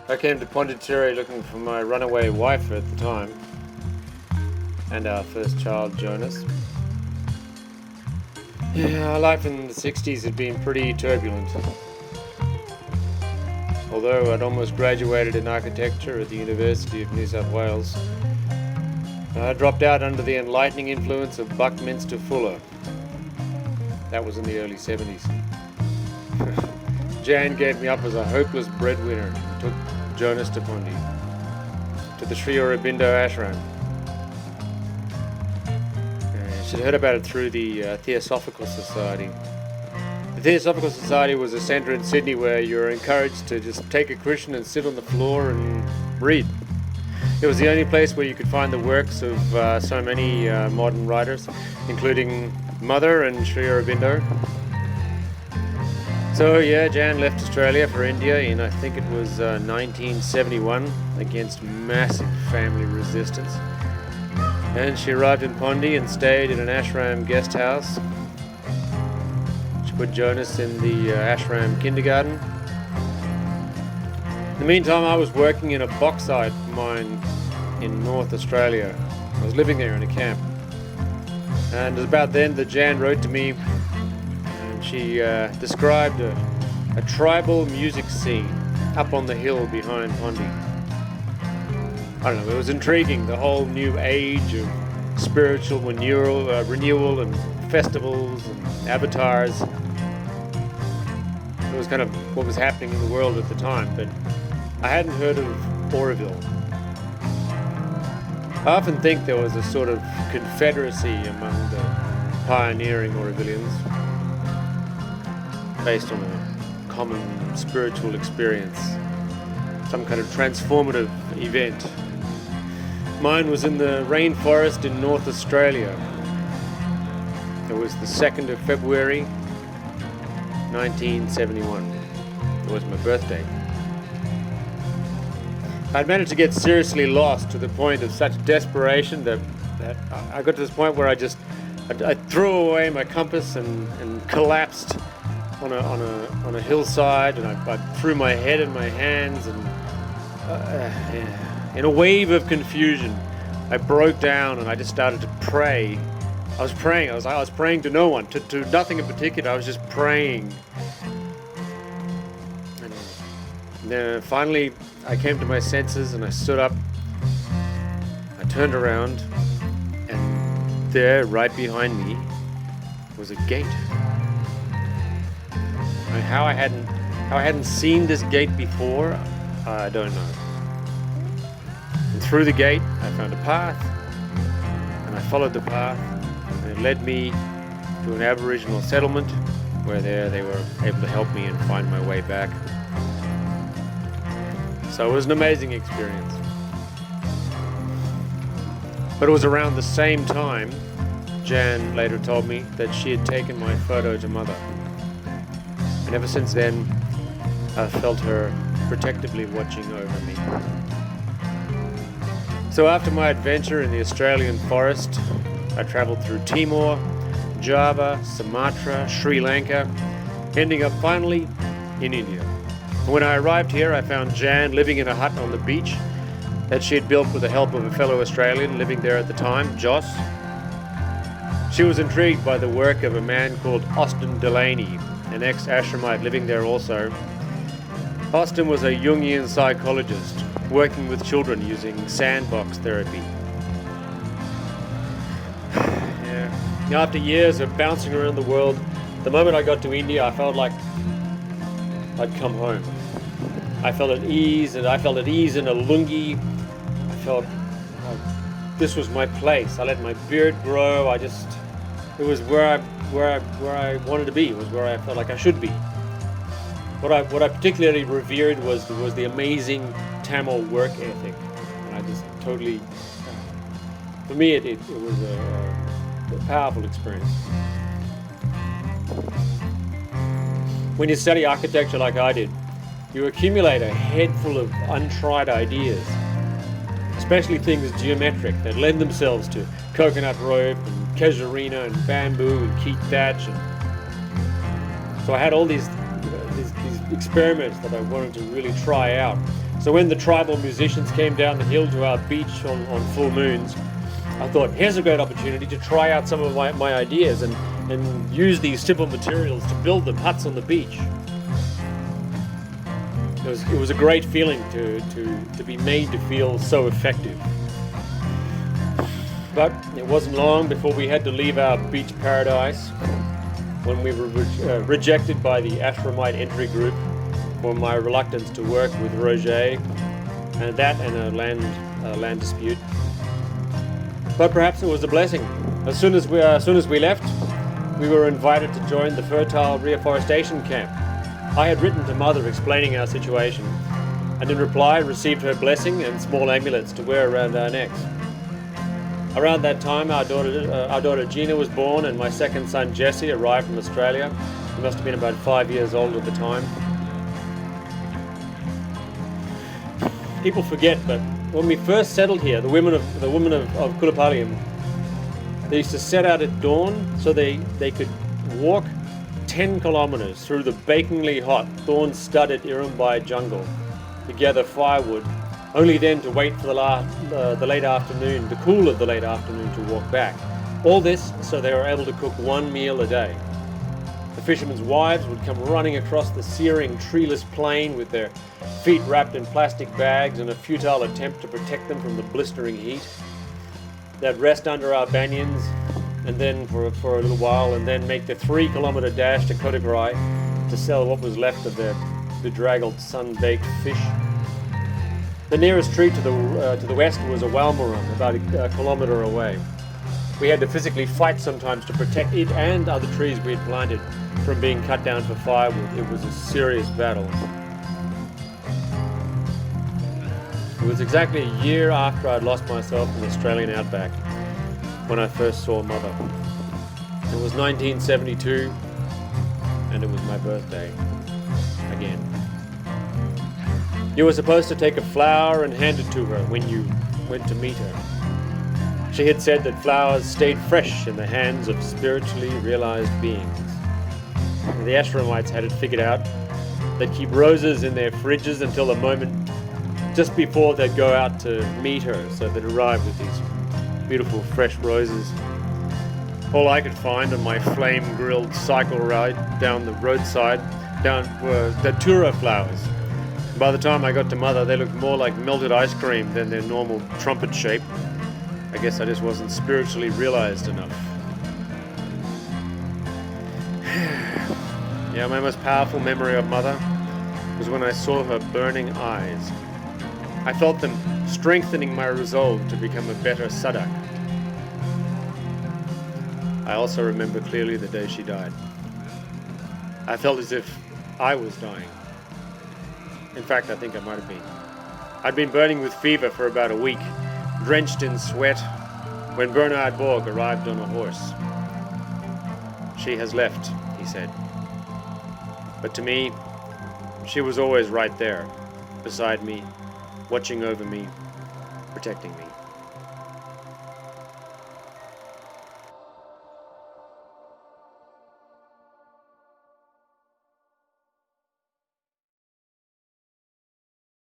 I came to Pondicherry looking for my runaway wife at the time, and our first child, Jonas. Yeah, our life in the 60s had been pretty turbulent. Although I'd almost graduated in architecture at the University of New South Wales, I dropped out under the enlightening influence of Buckminster Fuller. That was in the early 70s. Jan gave me up as a hopeless breadwinner and took Jonas to Pondi, to the Sri Aurobindo Ashram. She'd heard about it through the Theosophical Society. The Theosophical Society was a centre in Sydney where you were encouraged to just take a cushion and sit on the floor and read. It was the only place where you could find the works of so many modern writers, including Mother and Sri Aurobindo. So yeah, Jan left Australia for India in, I think it was 1971, against massive family resistance. And she arrived in Pondi and stayed in an ashram guest house. She put Jonas in the ashram kindergarten. In the meantime, I was working in a bauxite mine in North Australia. I was living there in a camp. And it was about then that Jan wrote to me, and she described a tribal music scene up on the hill behind Pondi. I don't know, it was intriguing, the whole new age of spiritual renewal and festivals and avatars. It was kind of what was happening in the world at the time, but I hadn't heard of Auroville. I often think there was a sort of confederacy among the pioneering Aurovillians based on a common spiritual experience, some kind of transformative event. Mine was in the rainforest in North Australia. It was the 2nd of February, 1971. It was my birthday. I'd managed to get seriously lost to the point of such desperation that I got to this point where I threw away my compass and collapsed on a hillside, and I threw my head in my hands, and in a wave of confusion, I broke down and I just started to pray. I was praying to no one, to nothing in particular. I was just praying. And then finally, I came to my senses and I stood up. I turned around, and there, right behind me, was a gate. And how I hadn't seen this gate before, I don't know. And through the gate, I found a path, and I followed the path, and it led me to an Aboriginal settlement where they were able to help me and find my way back. So it was an amazing experience. But it was around the same time, Jan later told me, that she had taken my photo to Mother. And ever since then, I've felt her protectively watching over me. So after my adventure in the Australian forest, I travelled through Timor, Java, Sumatra, Sri Lanka, ending up finally in India. When I arrived here, I found Jan living in a hut on the beach that she had built with the help of a fellow Australian living there at the time, Joss. She was intrigued by the work of a man called Austin Delaney, an ex-Ashramite living there also. Austin was a Jungian psychologist working with children using sandbox therapy. Yeah. After years of bouncing around the world, the moment I got to India, I felt like I'd come home. I felt at ease in a lungi. I felt like this was my place. I let my beard grow. It was where I wanted to be. It was where I felt like I should be. What I particularly revered was the amazing Tamil work ethic, and I just totally. For me, it was a powerful experience. When you study architecture like I did, you accumulate a head full of untried ideas, especially things geometric that lend themselves to coconut rope and casuarina and bamboo and keat thatch. So I had all these experiments that I wanted to really try out. So when the tribal musicians came down the hill to our beach on full moons, I thought, here's a great opportunity to try out some of my ideas and use these simple materials to build them huts on the beach. It was a great feeling to be made to feel so effective. But it wasn't long before we had to leave our beach paradise when we were rejected by the Ashramite entry group for my reluctance to work with Roger, and a land dispute. But perhaps it was a blessing. As soon as we left, we were invited to join the fertile reforestation camp. I had written to Mother explaining our situation, and in reply received her blessing and small amulets to wear around our necks. Around that time, our daughter Gina was born, and my second son Jesse arrived from Australia. He must have been about 5 years old at the time. People forget, but when we first settled here, the women of Kulapalium, they used to set out at dawn so they could walk 10 kilometers through the bakingly hot, thorn-studded Irumbai jungle to gather firewood, only then to wait for the late afternoon, the cool of the late afternoon, to walk back. All this so they were able to cook one meal a day. The fishermen's wives would come running across the searing, treeless plain with their feet wrapped in plastic bags in a futile attempt to protect them from the blistering heat. They'd rest under our banyans and then for a little while, and then make the 3-kilometer dash to Kodagurai to sell what was left of their bedraggled, sun-baked fish. The nearest tree to the west was a walmarun, about a kilometer away. We had to physically fight sometimes to protect it and other trees we had planted from being cut down for firewood. It was a serious battle. It was exactly a year after I'd lost myself in the Australian outback when I first saw Mother. It was 1972, and it was my birthday again. You were supposed to take a flower and hand it to her when you went to meet her. She had said that flowers stayed fresh in the hands of spiritually realized beings. The Ashramites had it figured out. They'd keep roses in their fridges until the moment just before they'd go out to meet her, so they'd arrive with these beautiful fresh roses. All I could find on my flame-grilled cycle ride down the roadside were datura flowers. By the time I got to Mother, they looked more like melted ice cream than their normal trumpet shape. I guess I just wasn't spiritually realized enough. Yeah, my most powerful memory of Mother was when I saw her burning eyes. I felt them strengthening my resolve to become a better Sadak. I also remember clearly the day she died. I felt as if I was dying. In fact, I think I might have been. I'd been burning with fever for about a week, drenched in sweat, when Bernard Borg arrived on a horse. She has left, he said. But to me, she was always right there, beside me, watching over me, protecting me.